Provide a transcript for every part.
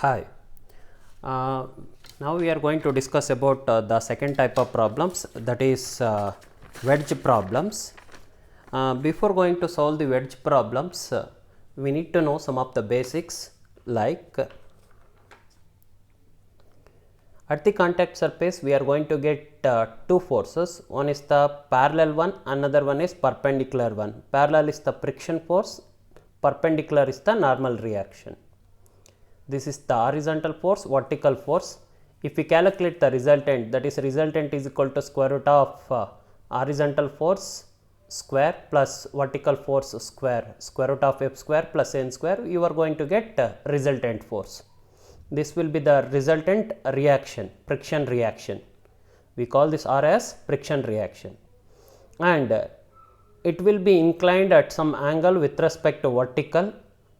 Hi. Uh, Now we are going to discuss about the second type of problems, that is wedge problems. Before going to solve the wedge problems, we need to know some of the basics, like at the contact surface we are going to get two forces. One is the parallel one, another one is perpendicular one. Parallel is the friction force, perpendicular is the normal reaction. This is the horizontal force, vertical force. If we calculate the resultant, that is resultant is equal to square root of horizontal force square plus vertical force square root of f square plus n square, you are going to get resultant force. This will be the resultant reaction, friction reaction. We call this R as friction reaction, and it will be inclined at some angle with respect to vertical.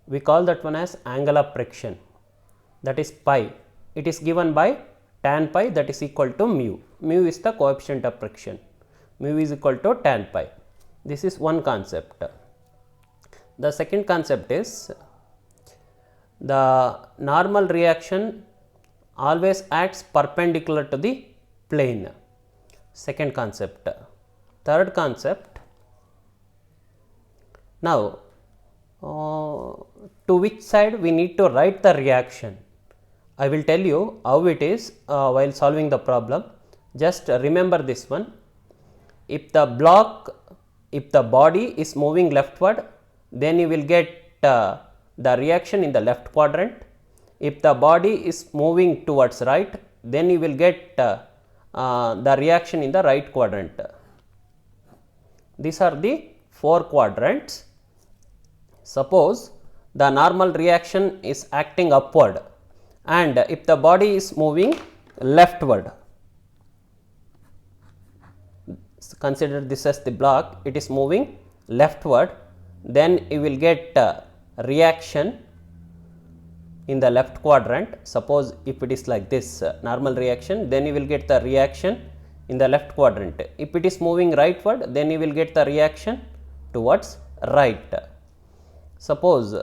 We call that one as angle of friction, that is pi. It is given by tan pi, that is equal to mu. Mu is the coefficient of friction. Mu is equal to tan pi. This is one concept. The second concept is the normal reaction always acts perpendicular to the plane. Second concept. Third concept. Now, to which side we need to write the reaction? I will tell you how it is while solving the problem. Just remember this one. If the body is moving leftward, then you will get the reaction in the left quadrant. If the body is moving towards right, then you will get the reaction in the right quadrant. These are the four quadrants. Suppose the normal reaction is acting upward, and if the body is moving leftward, consider this as the block, it is moving leftward, then you will get reaction in the left quadrant. Suppose if it is like this normal reaction, then you will get the reaction in the left quadrant. If it is moving rightward, then you will get the reaction towards right. Suppose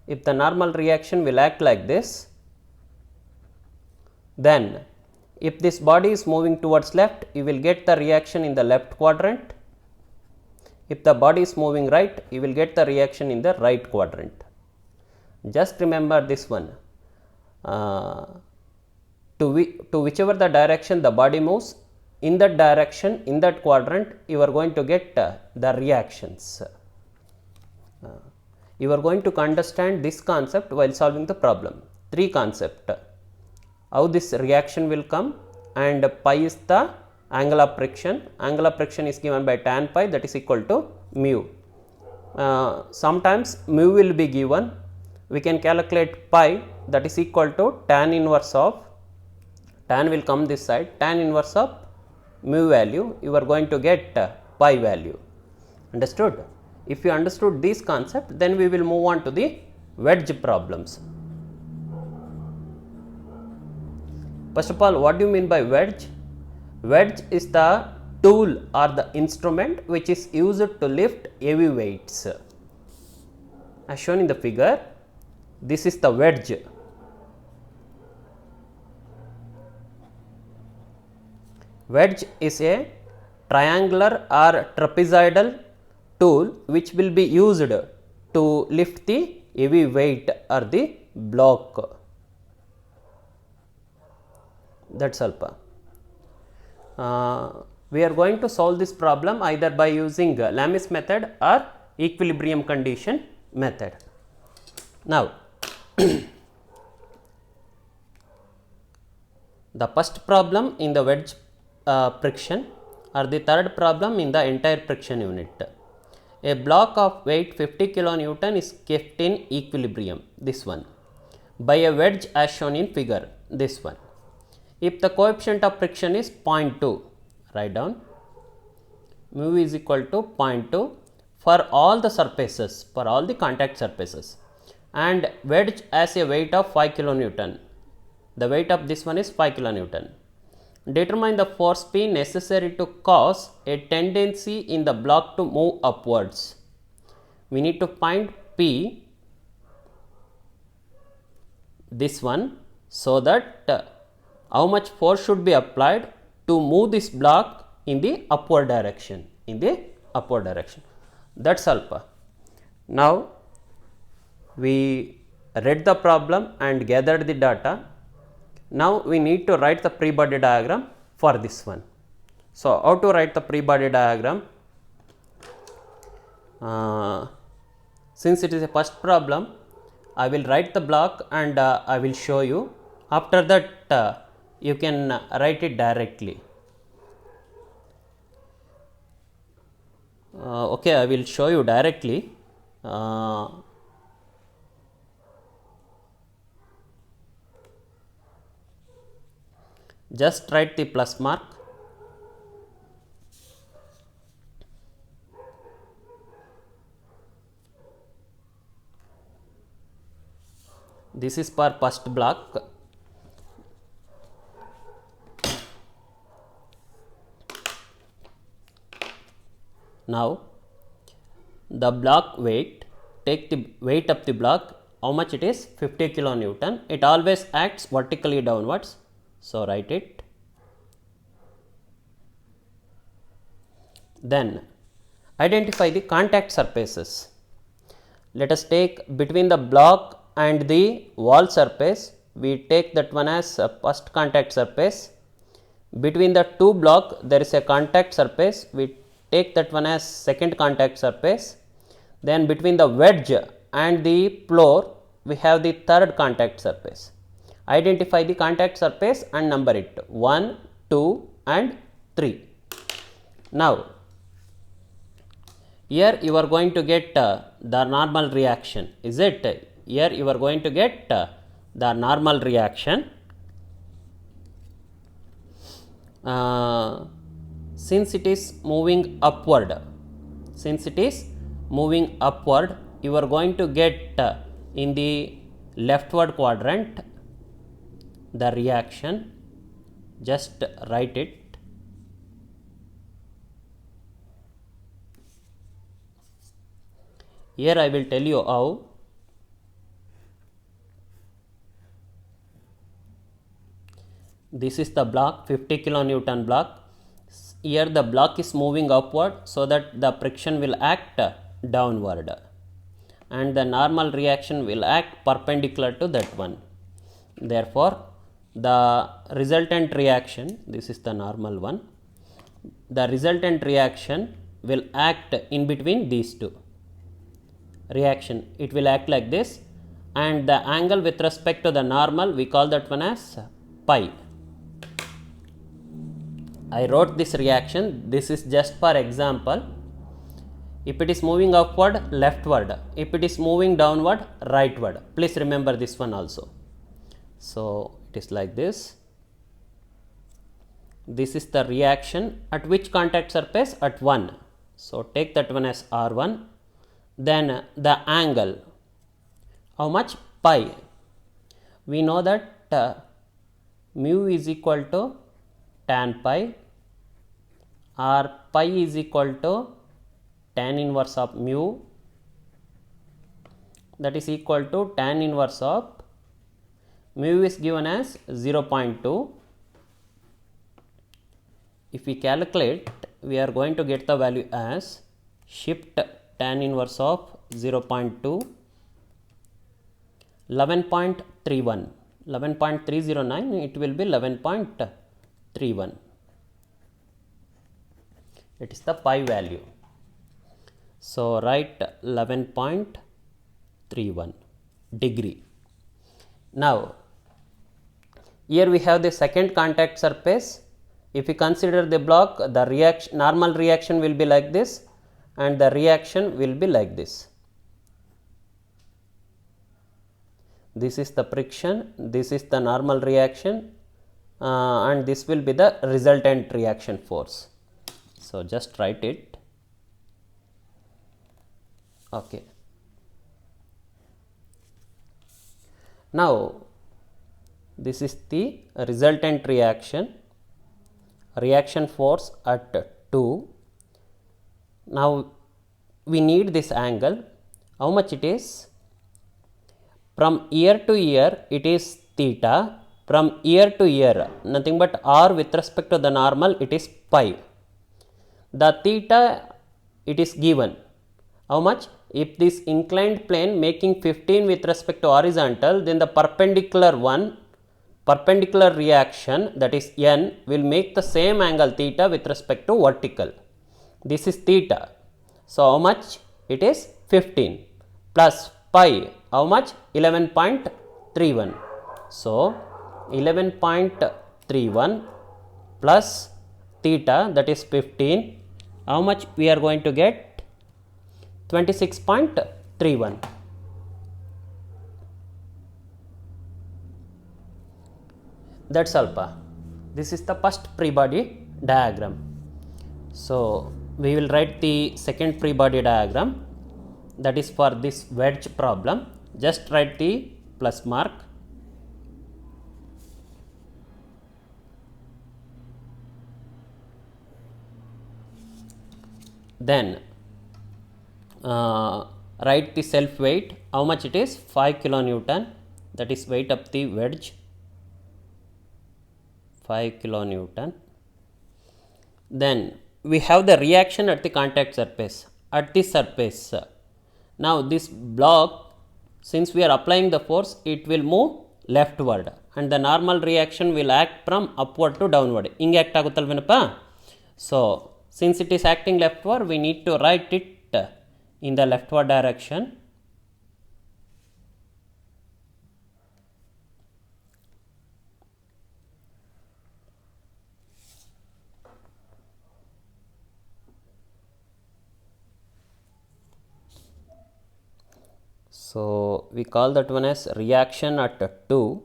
if the normal reaction will act like this, then if this body is moving towards left, you will get the reaction in the left quadrant. If the body is moving right, you will get the reaction in the right quadrant. Just remember this one. To whichever the direction the body moves, in that direction, in that quadrant, you are going to get the reactions. You are going to understand this concept while solving the problem. Three concept. How this reaction will come, and pi is the angle of friction. Angle of friction is given by tan pi, that is equal to mu. Sometimes mu will be given. We can calculate pi, that is equal to tan inverse of, tan will come this side, tan inverse of mu value. You are going to get pi value. Understood? If you understood this concept, then we will move on to the wedge problems. First of all, what do you mean by wedge? Wedge is the tool or the instrument which is used to lift heavy weights. As shown in the figure, this is the wedge. Wedge is a triangular or trapezoidal tool which will be used to lift the heavy weight or the block. That's all. We are going to solve this problem either by using Lami's method or equilibrium condition method. Now, the first problem in the wedge friction, or the third problem in the entire friction unit. A block of weight 50 kilonewton is kept in equilibrium, this one, by a wedge as shown in figure, this one. If the coefficient of friction is 0.2, write down, mu is equal to 0.2 for all the surfaces, for all the contact surfaces, and wedge as a weight of 5 kilonewton. The weight of this one is 5 kilonewton. Determine the force P necessary to cause a tendency in the block to move upwards. We need to find P this one, so that how much force should be applied to move this block in the upward direction, that's all. Now we read the problem and gathered the data. Now we need to write the free body diagram for this one. So how to write the free body diagram? Since it is a first problem, I will write the block and I will show you. After that you can write it directly. Okay, I will show you directly. Just write the plus mark. This is for first block. Now the block weight, take the weight of the block, how much it is? 50 kilonewton. It always acts vertically downwards, so write it. Then identify the contact surfaces. Let us take between the block and the wall surface, we take that one as first contact surface. Between the two block there is a contact surface, we take that one as second contact surface. Then between the wedge and the floor we have the third contact surface. Identify the contact surface and number it 1, 2 and 3. Now here you are going to get the normal reaction, is it? Here you are going to get the normal reaction. Since it is moving upward, you are going to get in the leftward quadrant the reaction. Just write it. Here I will tell you how. This is the block, 50 kilonewton block. Here the block is moving upward, so that the friction will act downward and the normal reaction will act perpendicular to that one. Therefore the resultant reaction, this is the normal one, the resultant reaction will act in between these two. Reaction, it will act like this, and the angle with respect to the normal we call that one as pi. I wrote this reaction, this is just for example. If it is moving upward, leftward, if it is moving downward, rightward. Please remember this one also. So it is like this. This is the reaction at which contact surface? At 1. So take that one as R1. Then the angle, how much? Pi. We know that mu is equal to tan pi, or pi is equal to tan inverse of mu, that is equal to tan inverse of mu is given as 0.2. If we calculate, we are going to get the value as shift tan inverse of 0.2, 11.31, 11.309, it will be 11.31. It is the pi value. So write 11.31 degree. Now here we have the second contact surface. If we consider the block, the reaction, normal reaction will be like this, and the reaction will be like this. This is the friction, this is the normal reaction, and this will be the resultant reaction force. So just write it. Okay. Now this is the resultant reaction force at 2. Now we need this angle. How much it is? From year to year it is theta, from year to year nothing but r with respect to the normal it is pi. The theta it is given how much? If this inclined plane making 15 with respect to horizontal, then the perpendicular reaction, that is n, will make the same angle theta with respect to vertical. This is theta. So how much? It is 15 plus pi, how much? 11.31. So 11.31 plus theta, that is 15, how much we are going to get? 26.31. That's all pa. This is the first free body diagram. So we will write the second free body diagram, that is for this wedge problem. Just write the plus mark. Then write the self weight, how much it is? 5 kilonewton, that is weight of the wedge, 5 kilonewton. Then we have the reaction at the contact surface, at this surface. Now this block, since we are applying the force, it will move leftward and the normal reaction will act from upward to downward. Inge act aguttalvenappa. So since it is acting leftward, we need to write it in the leftward direction. So we call that one as reaction at 2.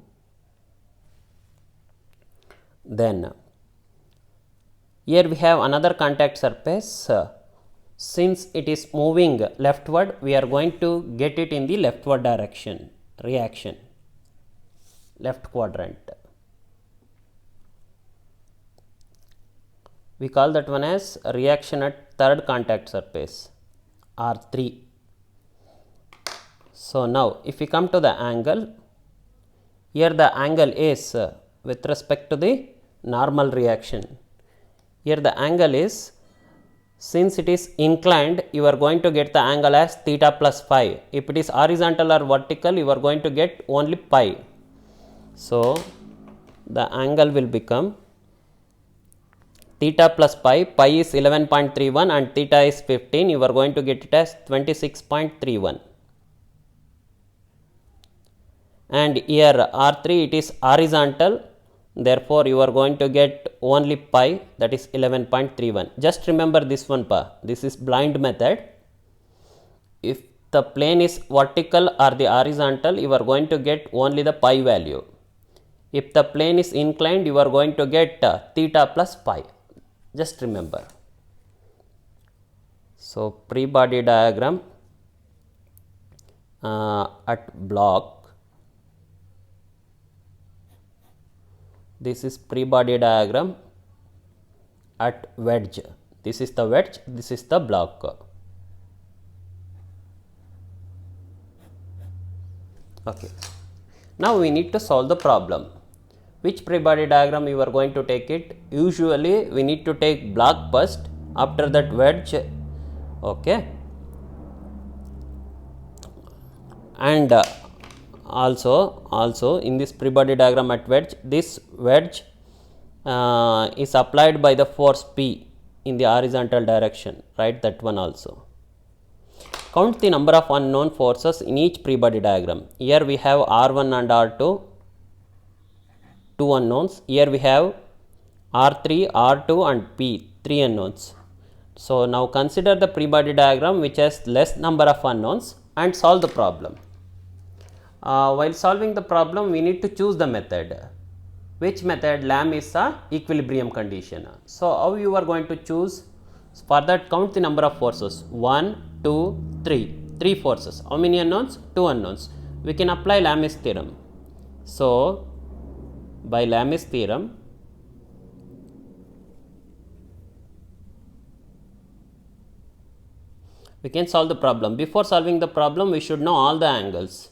Then here we have another contact surface. Since it is moving leftward, we are going to get it in the leftward direction, reaction, left quadrant. We call that one as reaction at third contact surface, R3. So now if we come to the angle, here the angle is with respect to the normal reaction. Here the angle is, since it is inclined, you are going to get the angle as theta plus phi. If it is horizontal or vertical, you are going to get only pi. So the angle will become theta plus pi. Pi is 11.31 and theta is 15. You are going to get it as 26.31. And here R3 it is horizontal, therefore you are going to get only pi, that is 11.31. Just remember this one pa, this is blind method. If the plane is vertical or the horizontal, you are going to get only the pi value. If the plane is inclined, you are going to get theta plus pi. Just remember. So free body diagram at block. This is free body diagram at wedge. This is the wedge, this is the block. Okay. Now we need to solve the problem. Which free body diagram you are going to take it? Usually we need to take block first, after that wedge. Okay. And also in this free body diagram at wedge, this wedge is applied by the force P in the horizontal direction. Write that one also. Count the number of unknown forces in each free body diagram. Here we have R1 and R2, two unknowns. Here we have R3, R2 and P, three unknowns. So now consider the free body diagram which has less number of unknowns and solve the problem. While solving the problem, we need to choose the method. Which method? LAM is a equilibrium condition. So how you are going to choose? For that, count the number of forces. 1, 2, 3. 3 forces. How many unknowns? 2 unknowns. We can apply Lam's theorem. So by Lam's theorem, we can solve the problem. Before solving the problem, we should know all the angles.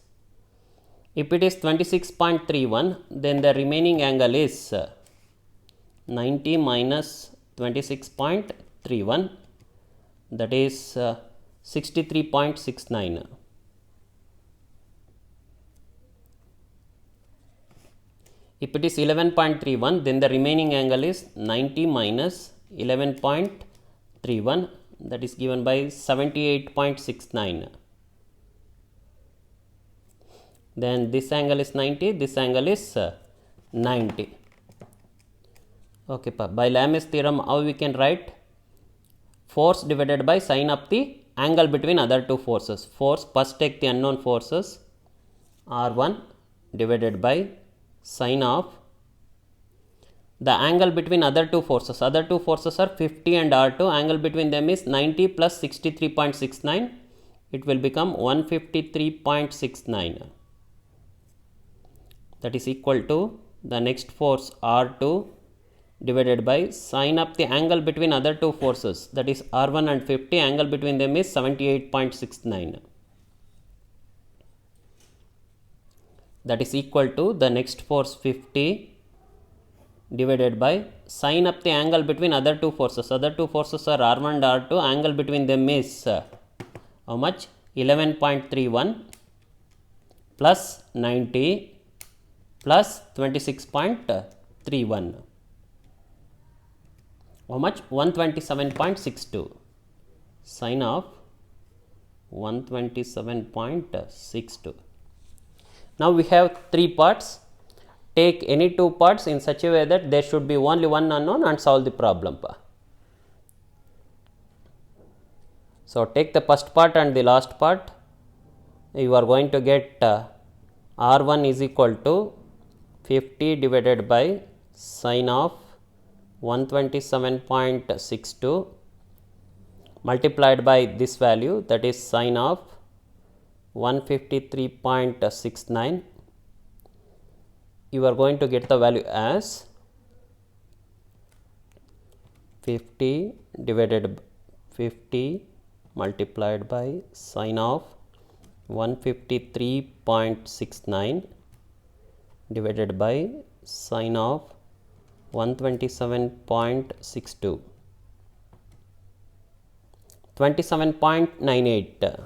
If it is 26.31, then the remaining angle is 90 minus 26.31, that is 63.69. If it is 11.31, then the remaining angle is 90 minus 11.31, that is given by 78.69. Then this angle is 90, this angle is 90. Okay, by Lam's theorem, how we can write? Force divided by sine of the angle between other two forces. Force, first take the unknown forces, R1 divided by sine of the angle between other two forces. Other two forces are 50 and R2. Angle between them is 90 plus 63.69. It will become 153.69. That is equal to the next force R2 divided by sine of the angle between other two forces, that is R1 and 50. Angle between them is 78.69. That is equal to the next force 50 divided by sine of the angle between other two forces. Other two forces are R1 and R2. Angle between them is how much? 11.31 plus 90 plus 26.31. How much? 127.62. Sine of 127.62. Now we have three parts. Take any two parts in such a way that there should be only one unknown and solve the problem. So take the first part and the last part. You are going to get R1 is equal to 50 divided by sine of 127.62 multiplied by this value, that is sine of 153.69. You are going to get the value as 50 divided by 50 multiplied by sine of 153.69 divided by sine of 127.62, 27.98.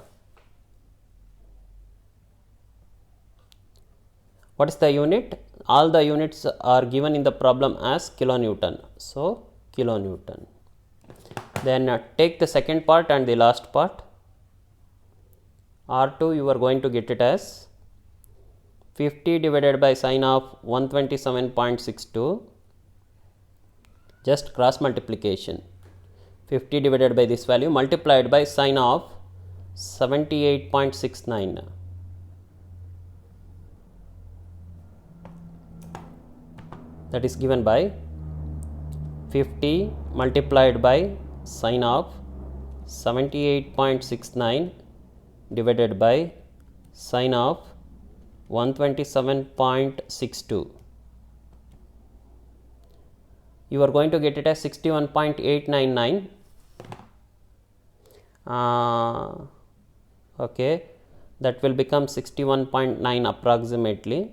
What is the unit? All the units are given in the problem as kilonewton. So, kilonewton. Then take the second part and the last part. R2 you are going to get it as 50 divided by sine of 127.62, just cross multiplication. 50 divided by this value multiplied by sine of 78.69. That is given by 50 multiplied by sine of 78.69 divided by sine of 127.62. You are going to get it as 61.899. Okay, that will become 61.9 approximately.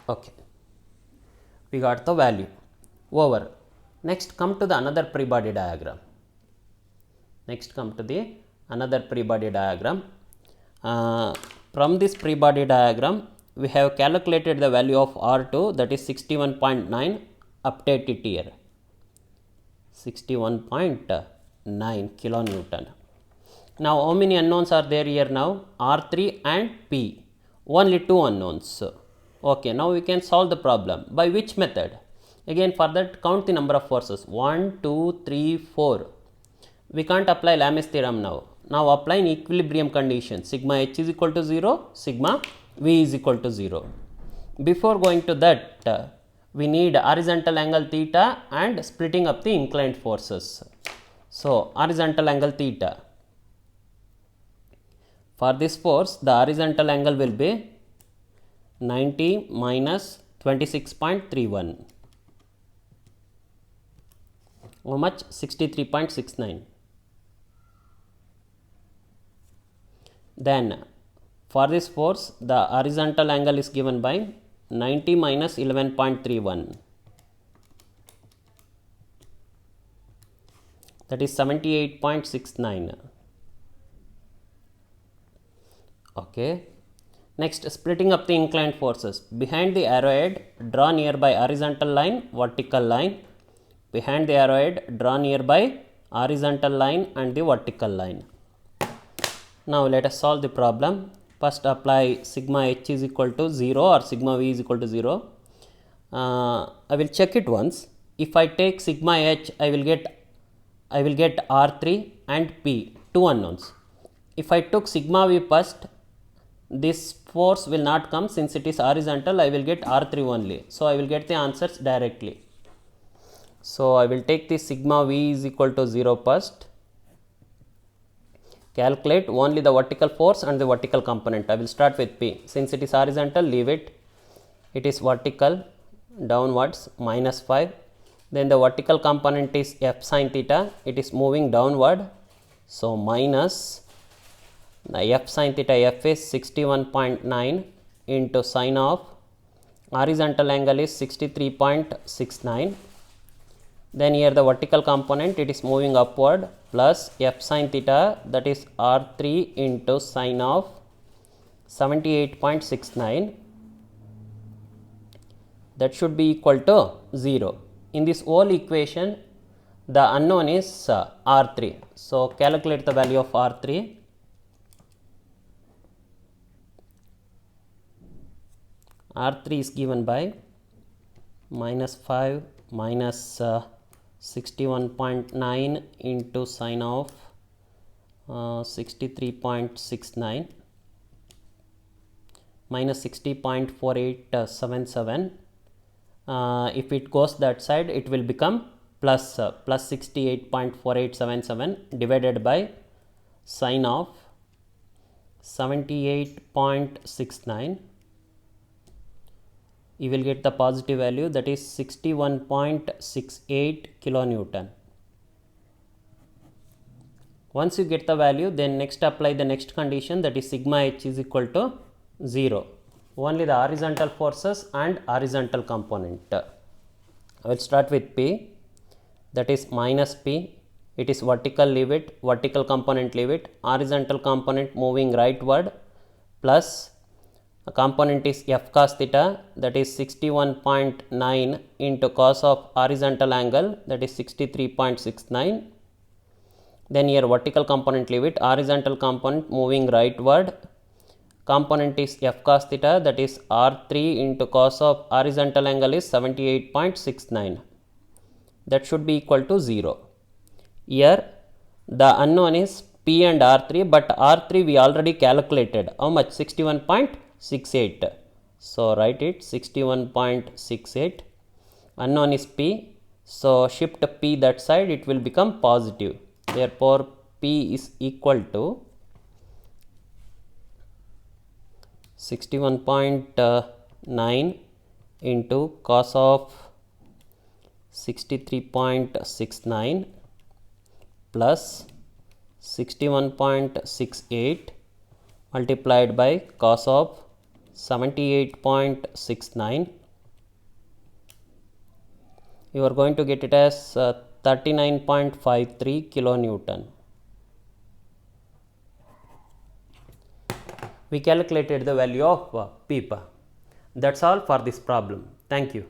Okay, we got the value. Over. Next come to the another free body diagram. From this free body diagram, we have calculated the value of R2, that is 61.9. Update it here. 61.9 kilonewton. Now, how many unknowns are there here now? R3 and P. Only two unknowns. Okay, now we can solve the problem. By which method? Again, for that, count the number of forces. 1, 2, 3, 4. We can't apply Lam's theorem now. Now apply an equilibrium condition. Sigma h is equal to 0, sigma v is equal to 0. Before going to that, we need horizontal angle theta and splitting up the inclined forces. So, horizontal angle theta. For this force, the horizontal angle will be 90 minus 26.31. How much? 63.69. Then for this force the horizontal angle is given by 90 minus 11.31, that is 78.69. Okay. Next, splitting up the inclined forces. Behind the arrowhead, draw nearby horizontal line, vertical line. Behind the arrowhead, draw nearby horizontal line and the vertical line. Now let us solve the problem. First apply sigma h is equal to 0 or sigma v is equal to 0. I will check it once. If I take sigma h, I will get R3 and P, two unknowns. If I took sigma v first, this force will not come since it is horizontal. I will get R3 only. So I will get the answers directly. So I will take the sigma v is equal to 0 first. Calculate only the vertical force and the vertical component. I will start with P. Since it is horizontal, leave it. It is vertical, downwards, minus 5. Then the vertical component is f sin theta. It is moving downward. So minus the f sin theta, f is 61.9 into sine of horizontal angle is 63.69. Then here the vertical component, it is moving upward, plus f sin theta, that is R3 into sine of 78.69, that should be equal to 0. In this whole equation the unknown is R3. So calculate the value of R3. R3 is given by minus 5 minus 61.9 into sine of 63.69 minus 60.4877. If it goes that side, it will become plus 68.4877 divided by sine of 78.69. You will get the positive value, that is 61.68 kilonewton. Once you get the value, then next apply the next condition, that is sigma h is equal to 0. Only the horizontal forces and horizontal component. I will start with P, that is minus P. It is vertical, leave it. Vertical component, leave it. Horizontal component moving rightward, plus a component is f cos theta, that is 61.9 into cos of horizontal angle, that is 63.69. Then here vertical component, leave it. Horizontal component moving rightward, component is f cos theta, that is R3 into cos of horizontal angle is 78.69. That should be equal to 0. Here the unknown is P and R3, but R3 we already calculated. How much? 61.68. So write it, 61.68. Unknown is P. So shift P that side, it will become positive. Therefore P is equal to 61.9 into cos of 63.69 plus 61.68 multiplied by cos of 78.69. You are going to get it as 39.53 kilonewton. We calculated the value of PIPA. That's all for this problem. Thank you.